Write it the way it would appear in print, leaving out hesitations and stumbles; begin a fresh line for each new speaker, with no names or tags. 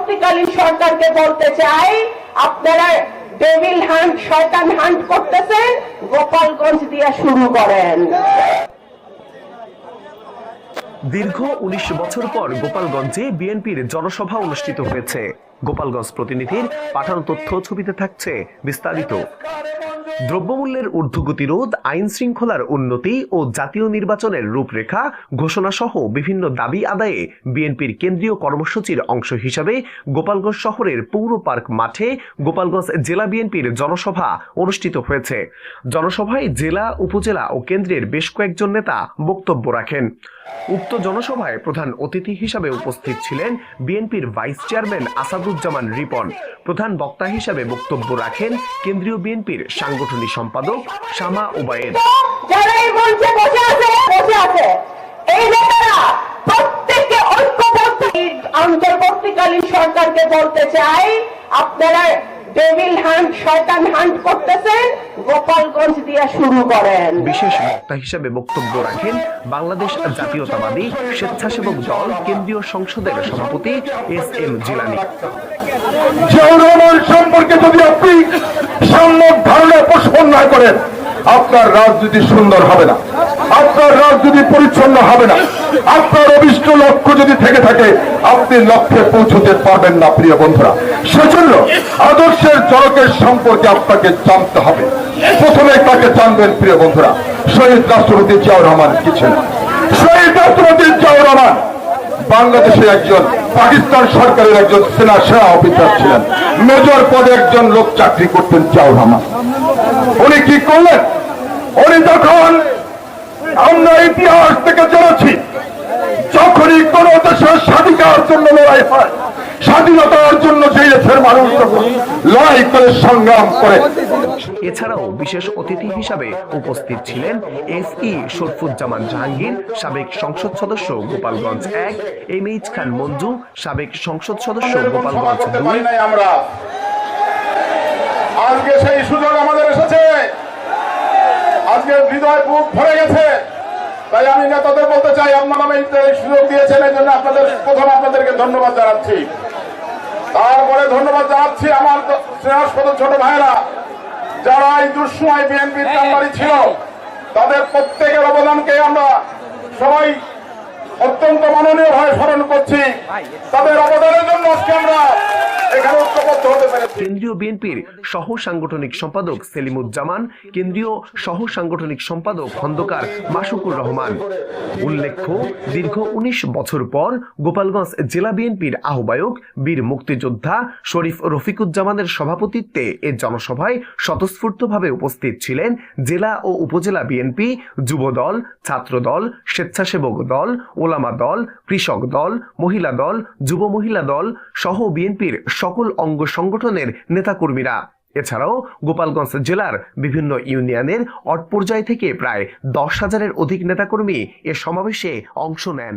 অন্তর্বর্তীকালীন সরকারকে বলতে চাই, আপনারা ডেভিল হান্ট, শয়তান হান্ট করতেছেন, গোপালগঞ্জ দিয়ে শুরু করেন।
দীর্ঘ ১৯ বছর পর গোপালগঞ্জে বিএনপির জনসভা অনুষ্ঠিত হয়েছে। গোপালগঞ্জ প্রতিনিধির পাঠানো তথ্য ছবিতে থাকছে বিস্তারিত। দ্রব্যমূল্যের ঊর্ধ্বগতি রোধ, আইন শৃঙ্খলার উন্নতি ও জাতীয় নির্বাচনের রূপরেখা ঘোষণা সহ বিভিন্ন দাবি আদায়ে বিএনপির কেন্দ্রীয় কর্মসূচির অংশ হিসাবে গোপালগঞ্জ শহরের পৌর পার্ক মাঠে গোপালগঞ্জ জেলা বিএনপির জনসভা অনুষ্ঠিত হয়েছে। জনসভায় জেলা, উপজেলা ও কেন্দ্রের বেশ কয়েকজন নেতা বক্তব্য রাখেন। উক্ত জনসভায় প্রধান অতিথি হিসাবে উপস্থিত ছিলেন বিএনপির ভাইস চেয়ারম্যান আসাদুজ্জামান রিপন। প্রধান বক্তা হিসাবে বক্তব্য রাখেন কেন্দ্রীয় বিএনপির সাংগঠনিক সম্পাদক শামা ওবায়েদ।
যারা এই মঞ্চে বসে আছে এই নেতারা প্রত্যেককে ঐক্যবদ্ধ। অন্তর্বর্তীকালীন সরকারকে বলতে চাই, আপনারা ডেভিল হান্ট, শয়তান হান্ট করতেছেন, গোপালগঞ্জ দিয়ে শুরু করেন।
বিশেষ বক্তা হিসেবে বক্তব্য রাখেন বাংলাদেশ জাতীয়তাবাদী স্বেচ্ছাসেবক দল কেন্দ্রীয় সংসদের সভাপতি এস.এম. জিলানী।
জিয়াউর রহমান সম্পর্কে যদি আপনি সম্যক ধারণা পোষণ না করেন, আপনার রাজনীতি সুন্দর হবে না, আপনার রাজনীতি পরিচ্ছন্ন হবে না। আপনার অভিষ্ট লক্ষ্য যদি থেকে থাকে, আপনি লক্ষ্যে পৌঁছতে পারবেন না প্রিয় বন্ধুরা। সেজন্য আদর্শের জনকের সম্পর্কে আপনাকে জানতে হবে। প্রথমে তাকে জানবেন প্রিয় বন্ধুরা, শহীদ রাষ্ট্রপতি জিয়াউর রহমান কি ছিলেন। শহীদ রাষ্ট্রপতি জিয়াউর রহমান বাংলাদেশে একজন, পাকিস্তান সরকারের একজন সেনা অফিসার ছিলেন। মেজর পদে একজন লোক চাকরি করতেন জিয়াউর রহমান। উনি কি করলেন? উনি যখন, আমরা ইতিহাস থেকে জেনেছি, যখনই কোন দেশের স্বাধীনতার জন্য লড়াই হয়, স্বাধীনতার জন্য যে দেশের মানুষ লড়াই করে সংগ্রাম করে।
এছাড়াও বিশেষ অতিথি হিসাবে উপস্থিত ছিলেন এস.ই. শরফুজ্জামান জাহাঙ্গীর, সাবেক সংসদ সদস্য গোপালগঞ্জ ১, এম.এইচ. খান মঞ্জু, সাবেক সংসদ সদস্য গোপালগঞ্জ ২।
আমরা আজকে সেই সুযোগ আমাদের এসেছে, আজকে হৃদয় বুক ভরে গেছে। তাই আমি নেতাদের বলতে চাই, আপনারা এই সুযোগ দিয়েছেন, এই জন্য আপনাদেরকে ধন্যবাদ জানাচ্ছি। তারপরে ধন্যবাদ জানাচ্ছি আমার স্নেহস্পদ ছোট ভাইরা, যারা এই দুঃসময় বিএনপির কান্ডারি ছিল, তাদের প্রত্যেকের অবদানকে আমরা সবাই অত্যন্ত মাননীয় ভাবে স্মরণ করছি। তাদের অবদানের জন্য আজকে আমরা এখানে ঐক্যবদ্ধ হতে পেরেছি।
কেন্দ্রীয় বিএনপির সহ সাংগঠনিক সম্পাদক সেলিমুজ্জামান, কেন্দ্রীয় সহ সাংগঠনিক সম্পাদক খন্দকার মাসুকুর রহমান। উল্লেখ্য, দীর্ঘ ১৯ বছর পর গোপালগঞ্জ জেলা বিএনপির আহ্বায়ক বীর মুক্তিযোদ্ধা শরীফ রফিকুজ্জামানের সভাপতিত্বে এ জনসভায় স্বতঃস্ফূর্তভাবে উপস্থিত ছিলেন জেলা ও উপজেলা বিএনপি, যুবদল, ছাত্রদল, স্বেচ্ছাসেবক দল, ওলামা দল, কৃষক দল, মহিলা দল, যুব মহিলা দল সহ বিএনপির সকল অঙ্গ সংগঠনের নেতাকর্মীরা। এছাড়াও গোপালগঞ্জ জেলার বিভিন্ন ইউনিয়নের অট পর্যায় থেকে প্রায় ১০,০০০-এর অধিক নেতাকর্মী এ সমাবেশে অংশ নেন।